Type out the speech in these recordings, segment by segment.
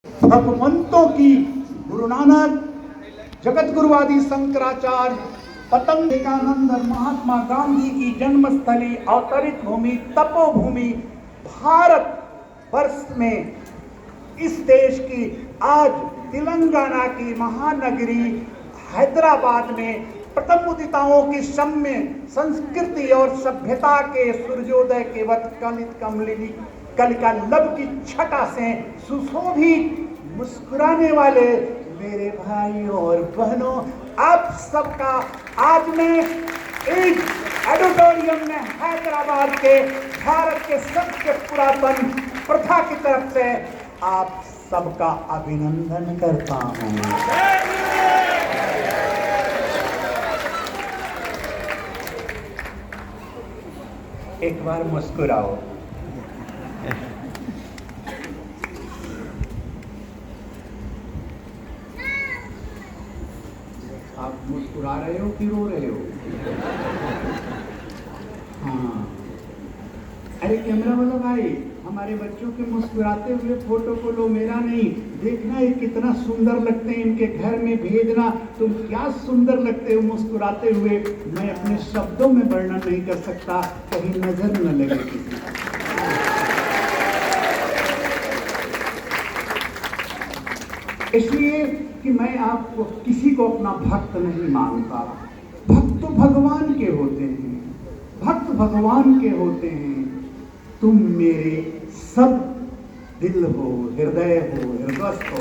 भगवंतों की गुरु नानक, जगत गुरु आदि शंकराचार्य, पतंग विवेकानंद और महात्मा गांधी की जन्मस्थली, अवतरित भूमि, तपोभूमि भारत वर्ष में, इस देश की आज तेलंगाना की महानगरी हैदराबाद में प्रथम उदिताओं की सम्य संस्कृति और सभ्यता के सूर्योदय के वक्त कलित कमलिनी कलिका लब की छटा से सुशोभित मुस्कुराने वाले मेरे भाइयों और बहनों, आप सबका आज मैं इस ऑडिटोरियम में हैदराबाद के भारत के सबसे पुरातन प्रथा की तरफ से आप सबका अभिनंदन करता हूं। एक बार मुस्कुराओ। आप मुस्कुरा रहे हो कि रो रहे हो? हाँ, अरे कैमरा वाला भाई, हमारे बच्चों के मुस्कुराते हुए फोटो को लो, मेरा नहीं। देखना ये कितना सुंदर लगते हैं, इनके घर में भेजना। तुम क्या सुंदर लगते हो मुस्कुराते हुए, मैं अपने शब्दों में वर्णन नहीं कर सकता, कहीं नजर न लगे किसी का। इसलिए कि मैं आपको किसी को अपना भक्त नहीं मानता। भक्त तो भगवान के होते हैं, भक्त भगवान के होते हैं। तुम मेरे सब दिल हो, हृदय हो, हृदय हो,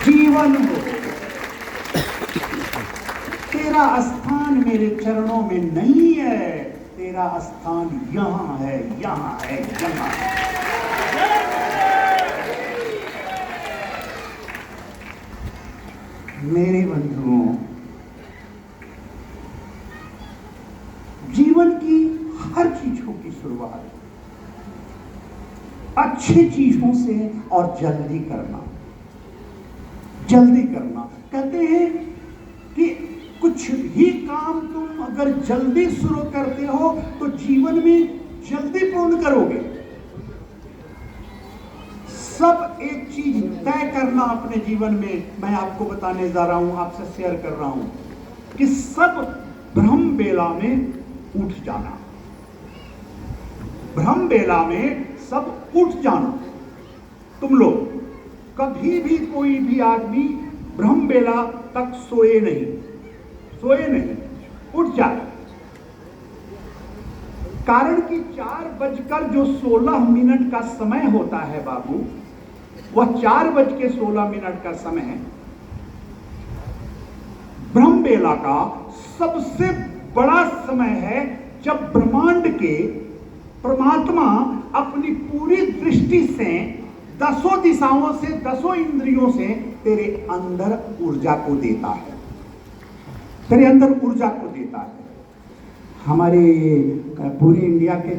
जीवन हो। तेरा स्थान मेरे चरणों में नहीं है, तेरा स्थान यहाँ है, यहाँ है, यहाँ है। मेरे बंधुओं, जीवन की हर चीजों की शुरुआत अच्छी चीजों से और जल्दी करना। जल्दी करना कहते हैं कि कुछ भी काम तुम अगर जल्दी शुरू करते हो तो जीवन में जल्दी पूर्ण करोगे। सब एक चीज तय करना अपने जीवन में, मैं आपको बताने जा रहा हूं, आपसे शेयर कर रहा हूं कि सब ब्रह्म बेला में उठ जाना। ब्रह्म बेला में सब उठ जाना। तुम लोग कभी भी, कोई भी आदमी ब्रह्म बेला तक सोए नहीं, उठ जाए। कारण कि 4:16 का समय होता है बाबू, वह 4:16 का समय ब्रह्म बेला का सबसे बड़ा समय है, जब ब्रह्मांड के परमात्मा अपनी पूरी दृष्टि से 10 दिशाओं से, 10 इंद्रियों से तेरे अंदर ऊर्जा को देता है, तेरे अंदर ऊर्जा को देता है। हमारे पूरी इंडिया के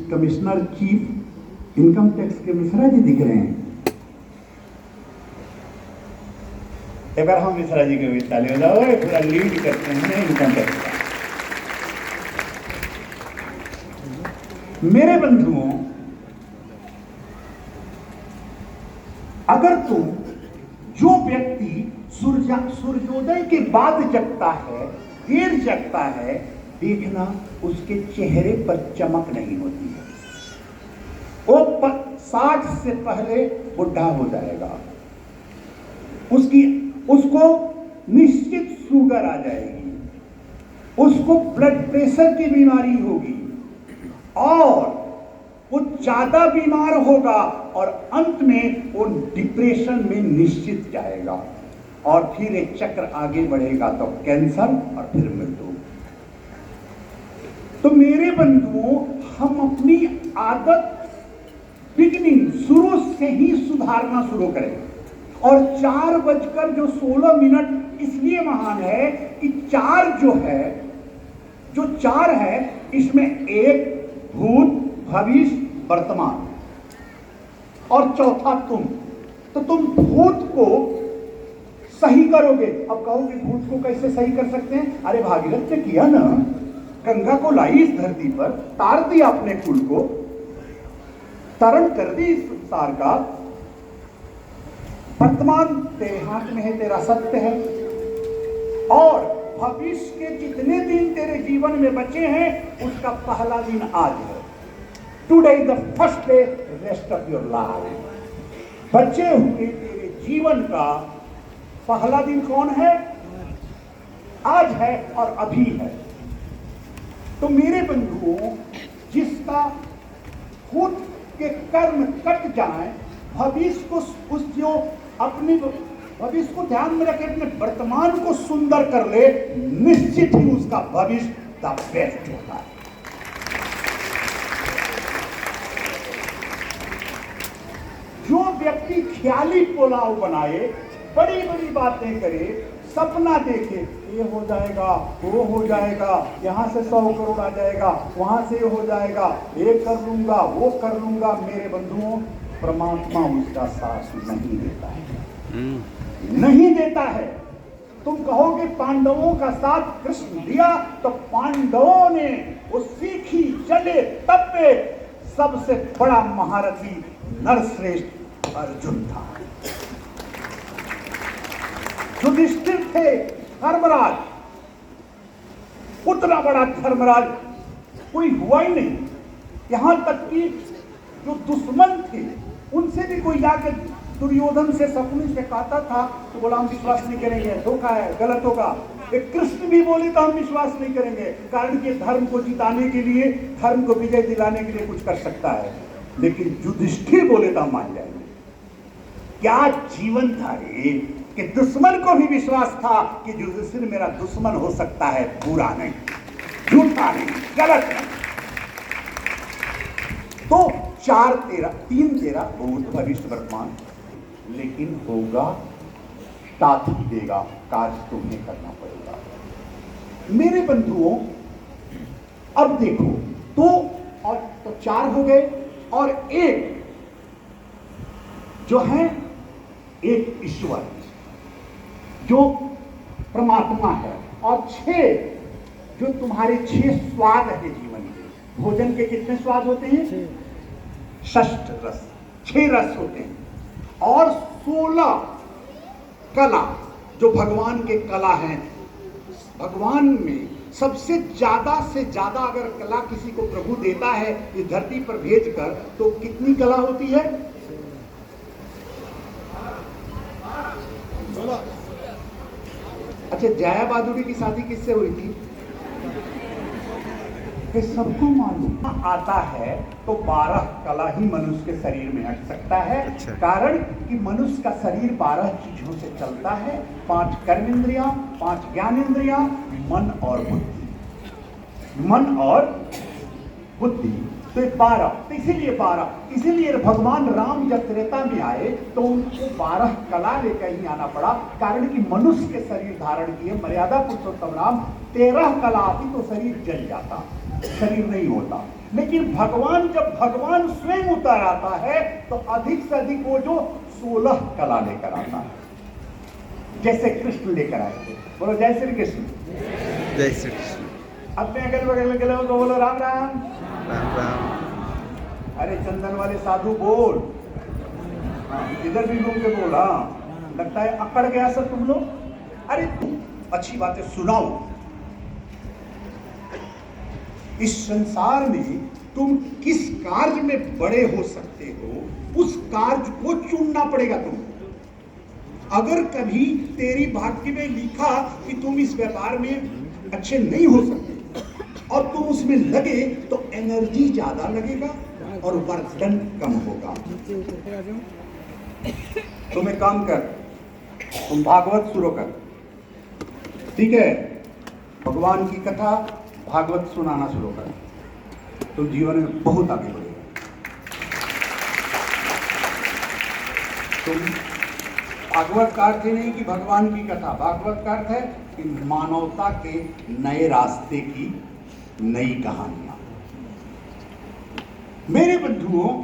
कमिश्नर चीफ इनकम टैक्स के मिश्रा जी दिख रहे हैं। एक बार हम मिश्रा जी के भी ताली हो जाओ, पूरा लीड करते हैं इनकम टैक्स का। मेरे बंधुओं, अगर तुम, जो व्यक्ति सूर्योदय के बाद जगता है, देर जगता है, देखना उसके चेहरे पर चमक नहीं होती है। वो 60 से पहले बुढ़ा हो जाएगा, उसको निश्चित शुगर आ जाएगी, उसको ब्लड प्रेशर की बीमारी होगी और वो ज्यादा बीमार होगा और अंत में वो डिप्रेशन में निश्चित जाएगा और फिर एक चक्र आगे बढ़ेगा तो कैंसर और फिर मृत्यु। तो मेरे बंधुओं, हम अपनी आदत बिगिनिंग शुरू से ही सुधारना शुरू करें। और 4:16 इसलिए महान है कि 4 जो 4 है, इसमें एक भूत, भविष्य, वर्तमान और चौथा तुम। तो तुम भूत को सही करोगे। अब कहोगे भूत को कैसे सही कर सकते हैं? अरे भागीरथ ने किया ना, गंगा को लाई इस धरती पर, तार दिया अपने कुल को, तरण कर दी इस संसार का, वर्तमान तेरे हाथ में है, तेरा सत्य है, और भविष्य के जितने दिन तेरे जीवन में बचे हैं उसका पहला दिन आज है। Today is the first day rest of your life. बचे हुए तेरे जीवन का पहला दिन कौन है? आज है और अभी है। तो मेरे बंधुओं, जिसका खुद के कर्म कट जाए, भविष्य को जो अपने भविष्य को ध्यान में रखे, अपने वर्तमान को सुंदर कर ले, निश्चित ही उसका भविष्य द बेस्ट होता है। जो व्यक्ति ख्याली पुलाव बनाए, बड़ी बड़ी बातें करे, सपना देखे, ये हो जाएगा, वो हो जाएगा, यहां से 100 करोड़ आ जाएगा, वहां से हो जाएगा, ये कर लूंगा, वो कर लूंगा, मेरे बंधुओं, परमात्मा उसका साथ नहीं देता है, नहीं देता है। तुम कहोगे पांडवों का साथ कृष्ण दिया, तो पांडवों ने वो सीखी, चले, तपे, सबसे बड़ा महारथी नरश्रेष्ठ अर्जुन था। युधिष्ठिर थे धर्मराज, उतना बड़ा धर्मराज कोई हुआ ही नहीं। यहां तक कि जो दुश्मन थे उनसे भी कोई जाकर दुर्योधन से, शकुनी से कहता था तो बोला हम विश्वास नहीं करेंगे, धोखा है, गलत होगा। कृष्ण भी बोले तो हम विश्वास नहीं करेंगे, कारण कि धर्म को जिताने के लिए, धर्म को विजय दिलाने के लिए कुछ कर सकता है। लेकिन युधिष्ठिर बोले तो हम मान जाएंगे। क्या जीवन था ये कि दुश्मन को भी विश्वास था कि युधिष्ठिर मेरा दुश्मन हो सकता है, बुरा नहीं, झूठा नहीं, गलत नहीं। तो 4-13 भूत भविष्य वर्तमान, लेकिन होगा, साथ ही देगा, कार्य तुम्हें करना पड़ेगा। मेरे बंधुओं, अब देखो, तो 4 हो गए, और एक जो है, एक ईश्वर जो परमात्मा है, और 6 जो तुम्हारे 6 स्वाद है जीवन के। भोजन के कितने स्वाद होते हैं? षष्ठ रस, 6 रस होते हैं, और 16 कला जो भगवान के कला हैं। भगवान में सबसे ज्यादा से ज्यादा अगर कला किसी को प्रभु देता है इस धरती पर भेजकर, तो कितनी कला होती है? अच्छा, जया बहादुरी की शादी किससे हुई थी? सबको मालूम आता है। तो 12 कला ही मनुष्य के शरीर में हट सकता है। अच्छा। कारण कि मनुष्य का शरीर 12 चीजों से चलता है, 5 कर्म इंद्रिया, 5 ज्ञान इंद्रिया, मन और बुद्धि, मन और बुद्धि। तो 12, तो इसीलिए भगवान राम जब त्रेता में आए तो उनको 12 कला लेकर ही आना पड़ा, कारण कि मनुष्य के शरीर धारण किए मर्यादा पुरुषोत्तम राम, 13 कला आती तो शरीर जल जाता, शरीर नहीं होता। लेकिन जब भगवान स्वयं उतर आता है तो अधिक से अधिक वो जो 16 कला लेकर आता है, जैसे कृष्ण लेकर आए थे। बोलो जय श्री कृष्ण। जय श्री कृष्ण। अपने अगल बगल में गले तो बोलो राम राम राम राम। अरे चंदन वाले साधु बोल, इधर भी घूम के बोल। हाँ, लगता है अकड़ गया सब तुम लोग। अरे अच्छी बातें सुनाओ। इस संसार में तुम किस कार्य में बड़े हो सकते हो, उस कार्य को चुनना पड़ेगा तुमको। अगर कभी तेरी भाग्य में लिखा कि तुम इस व्यापार में अच्छे नहीं हो सकते और तुम उसमें लगे, तो एनर्जी ज्यादा लगेगा और वर्धन कम होगा। तुम एक काम कर, तुम भागवत शुरू कर, ठीक है? भगवान की कथा भागवत सुनाना शुरू कर, तो जीवन में बहुत आगे बढ़ेगा। तुम भागवत का अर्थ ही नहीं कि भगवान की कथा, भागवत का अर्थ है कि मानवता के नए रास्ते की नई कहानियां। मेरे बंधुओं,